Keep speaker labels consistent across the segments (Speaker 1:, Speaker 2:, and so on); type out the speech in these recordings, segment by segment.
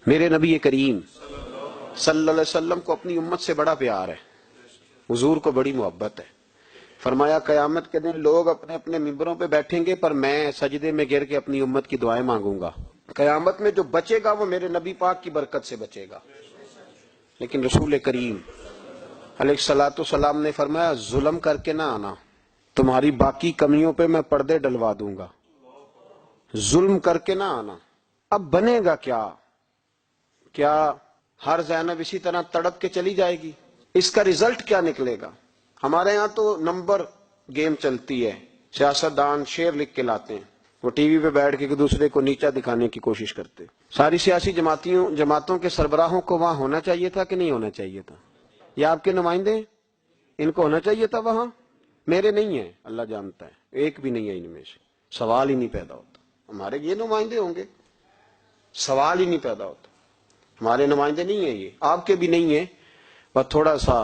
Speaker 1: میرے نبی کریم صلی اللہ علیہ وسلم کو اپنی امت سے بڑا پیار ہے، حضور کو بڑی محبت ہے۔ فرمایا قیامت کے دن لوگ اپنے اپنے ممبروں پہ بیٹھیں گے، پر میں سجدے میں گر کے اپنی امت کی دعائیں مانگوں گا۔ قیامت میں جو بچے گا وہ میرے نبی پاک کی برکت سے بچے گا۔ لیکن رسول کریم علیہ الصلوۃ والسلام نے فرمایا ظلم کر کے نہ آنا، تمہاری باقی کمیوں پہ میں پردے ڈلوا دوں گا، ظلم کر کے نہ آنا۔ اب بنے گا کیا ہر زینب اسی طرح تڑپ کے چلی جائے گی؟ اس کا رزلٹ کیا نکلے گا؟ ہمارے ہاں تو نمبر گیم چلتی ہے، سیاستدان شعر لکھ کے لاتے ہیں، وہ ٹی وی پہ بیٹھ کے ایک دوسرے کو نیچا دکھانے کی کوشش کرتے۔ ساری سیاسی جماعتوں کے سربراہوں کو وہاں ہونا چاہیے تھا کہ نہیں ہونا چاہیے تھا؟ یہ آپ کے نمائندے ہیں، ان کو ہونا چاہیے تھا وہاں؟ میرے نہیں ہیں، اللہ جانتا ہے، ایک بھی نہیں ہے ان میں سے، سوال ہی نہیں پیدا ہوتا۔ ہمارے یہ نمائندے ہوں گے، سوال ہی نہیں پیدا ہوتا۔ ہمارے نمائندے نہیں ہیں، یہ آپ کے بھی نہیں ہیں، بس تھوڑا سا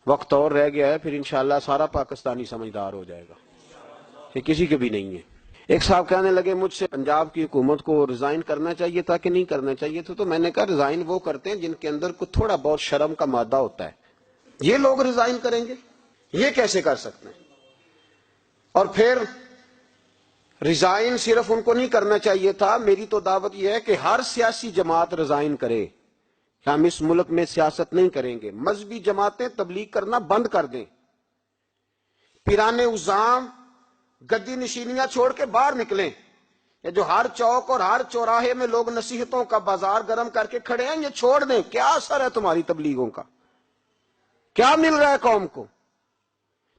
Speaker 1: وقت اور رہ گیا ہے، پھر انشاءاللہ سارا پاکستانی سمجھدار ہو جائے گا۔ یہ کسی کے بھی نہیں ہے۔ ایک صاحب کہنے لگے مجھ سے پنجاب کی حکومت کو ریزائن کرنا چاہیے تھا کہ نہیں کرنا چاہیے تھا، تو میں نے کہا ریزائن وہ کرتے ہیں جن کے اندر کچھ تھوڑا بہت شرم کا مادہ ہوتا ہے، یہ لوگ ریزائن کریں گے؟ یہ کیسے کر سکتے ہیں؟ اور پھر ریزائن صرف ان کو نہیں کرنا چاہیے تھا، میری تو دعوت یہ ہے کہ ہر سیاسی جماعت ریزائن کرے۔ ہم اس ملک میں سیاست نہیں کریں گے، مذہبی جماعتیں تبلیغ کرنا بند کر دیں، پیرانے عظام گدی نشینیاں چھوڑ کے باہر نکلیں۔ یہ جو ہر چوک اور ہر چوراہے میں لوگ نصیحتوں کا بازار گرم کر کے کھڑے ہیں، یہ چھوڑ دیں۔ کیا اثر ہے تمہاری تبلیغوں کا؟ کیا مل رہا ہے قوم کو؟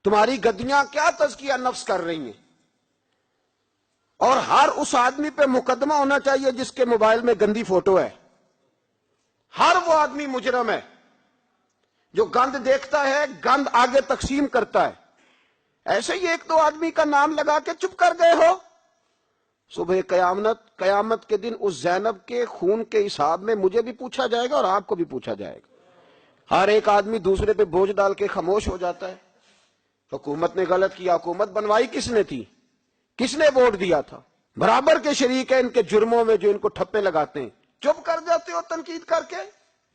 Speaker 1: تمہاری گدیاں کیا تزکیہ نفس کر رہی ہیں؟ اور ہر اس آدمی پہ مقدمہ ہونا چاہیے جس کے موبائل میں گندی فوٹو ہے۔ ہر وہ آدمی مجرم ہے جو گند دیکھتا ہے، گند آگے تقسیم کرتا ہے۔ ایسے ہی ایک دو آدمی کا نام لگا کے چپ کر گئے ہو، صبح قیامت کے دن اس زینب کے خون کے حساب میں مجھے بھی پوچھا جائے گا اور آپ کو بھی پوچھا جائے گا۔ ہر ایک آدمی دوسرے پہ بوجھ ڈال کے خاموش ہو جاتا ہے۔ حکومت نے غلط کیا، حکومت بنوائی کس نے تھی؟ کس نے ووٹ دیا تھا؟ برابر کے شریک ہیں ان کے جرموں میں جو ان کو ٹھپے لگاتے ہیں، چپ کر جاتے ہو تنقید کر کے۔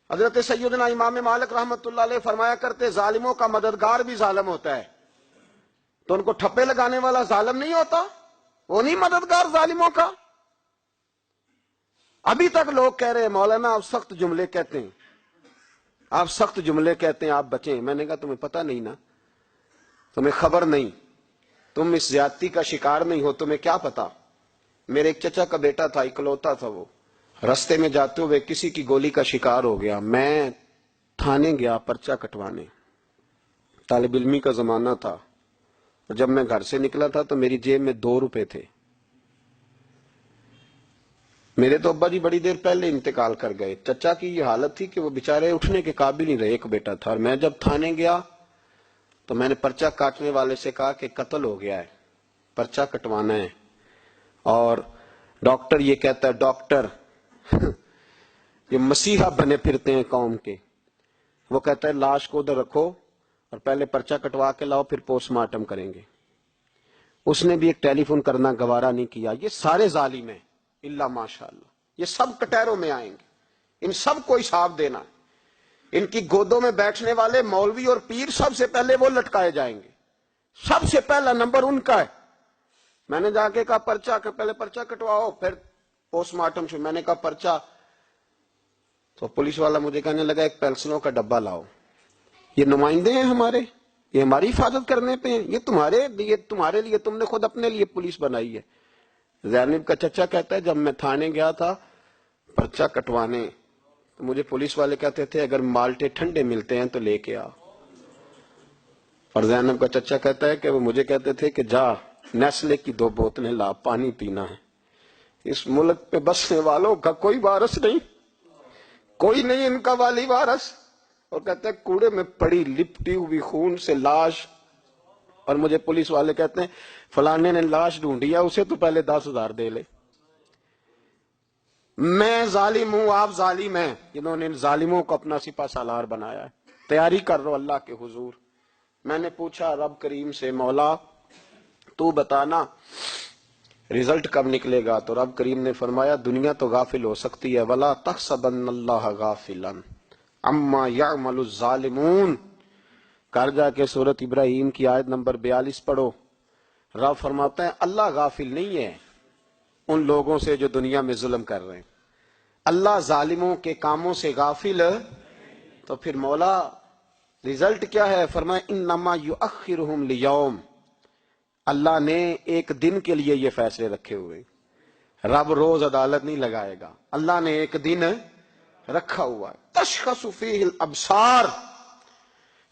Speaker 1: حضرت سیدنا امام مالک رحمت اللہ علیہ فرمایا کرتے ظالموں کا مددگار بھی ظالم ہوتا ہے، تو ان کو ٹھپے لگانے والا ظالم نہیں ہوتا؟ وہ نہیں مددگار ظالموں کا؟ ابھی تک لوگ کہہ رہے ہیں مولانا آپ سخت جملے کہتے ہیں، آپ سخت جملے کہتے ہیں، آپ بچیں۔ میں نے کہا تمہیں پتہ نہیں نا، تمہیں خبر نہیں، تم اس زیادتی کا شکار نہیں ہو، تمہیں کیا پتا۔ میرے ایک چچا کا بیٹا تھا، اکلوتا تھا، وہ رستے میں جاتے ہوئے کسی کی گولی کا شکار ہو گیا۔ میں تھانے گیا پرچہ کٹوانے، طالب علمی کا زمانہ تھا، اور جب میں گھر سے نکلا تھا تو میری جیب میں 2 روپے تھے۔ میرے تو ابا جی بڑی دیر پہلے انتقال کر گئے۔ چچا کی یہ حالت تھی کہ وہ بیچارے اٹھنے کے قابل نہیں رہے، ایک بیٹا تھا۔ اور میں جب تھانے گیا تو میں نے پرچہ کاٹنے والے سے کہا کہ قتل ہو گیا ہے، پرچہ کٹوانا ہے۔ اور ڈاکٹر یہ کہتا ہے، ڈاکٹر یہ مسیحا بنے پھرتے ہیں قوم کے، وہ کہتا ہے لاش کو ادھر رکھو اور پہلے پرچہ کٹوا کے لاؤ، پھر پوسٹ مارٹم کریں گے۔ اس نے بھی ایک ٹیلی فون کرنا گوارا نہیں کیا۔ یہ سارے ظالم ہیں الا ماشاءاللہ، یہ سب کٹہروں میں آئیں گے، ان سب کو حساب دینا ہے۔ ان کی گودوں میں بیٹھنے والے مولوی اور پیر سب سے پہلے وہ لٹکائے جائیں گے، سب سے پہلا نمبر ان کا ہے۔ میں نے جا کے کہا پہلے پرچہ کٹواؤ پھر پوسٹ مارٹم شروع۔ میں نے کہا پرچہ، تو پولیس والا مجھے کہنے لگا ایک پینسلوں کا ڈبہ لاؤ۔ یہ نمائندے ہیں ہمارے، یہ ہماری حفاظت کرنے پہ ہیں؟ یہ تمہارے لیے تم نے خود اپنے لیے پولیس بنائی ہے۔ زینب کا چچا کہتا ہے جب میں تھانے گیا تھا پرچہ کٹوانے تو مجھے پولیس والے کہتے تھے اگر مالٹے ٹھنڈے ملتے ہیں تو لے کے آ۔ اور زینب کا چچا کہتا ہے کہ وہ مجھے کہتے تھے کہ جا نیسلے کی 2 بوتلیں لا، پانی پینا ہے۔ اس ملک پہ بسنے والوں کا کوئی وارث نہیں، کوئی نہیں ان کا والی وارث۔ اور کہتے ہیں کوڑے میں پڑی لپٹی ہوئی خون سے لاش، اور مجھے پولیس والے کہتے ہیں فلانے نے لاش ڈھونڈی ہے، اسے تو پہلے 10,000 دے لے۔ میں ظالم ہوں، آپ ظالم ہیں، جنہوں نے ان ظالموں کو اپنا سپہ سالار بنایا ہے۔ تیاری کر رہو اللہ کے حضور۔ میں نے پوچھا رب کریم سے، مولا تو بتانا رزلٹ کب نکلے گا؟ تو رب کریم نے فرمایا دنیا تو غافل ہو سکتی ہے، وَلَا تَحْسَبَنَّ اللَّهَ غَافِلًا عَمَّا يَعْمَلُ الظَّالِمُونَ. کر جا کے سورۃ ابراہیم کی آیت نمبر 42 پڑھو. رب فرماتا ہے اللہ غافل نہیں ہے ان لوگوں سے جو دنیا میں ظلم کر رہے ہیں، اللہ ظالموں کے کاموں سے غافل. تو پھر مولا رزلٹ کیا ہے؟ فرمایا انما یؤخرہم لیوم، اللہ نے ایک دن کے لیے یہ فیصلے رکھے ہوئے. رب روز عدالت نہیں لگائے گا، اللہ نے ایک دن رکھا ہوا ہے. تشخص فیہ الابصار،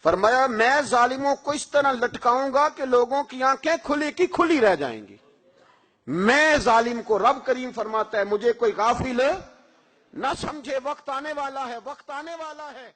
Speaker 1: فرمایا میں ظالموں کو اس طرح لٹکاؤں گا کہ لوگوں کی آنکھیں کھلی کی کھلی رہ جائیں گی. میں ظالم کو، رب کریم فرماتا ہے مجھے کوئی غافل نہ سمجھے. وقت آنے والا ہے، وقت آنے والا ہے.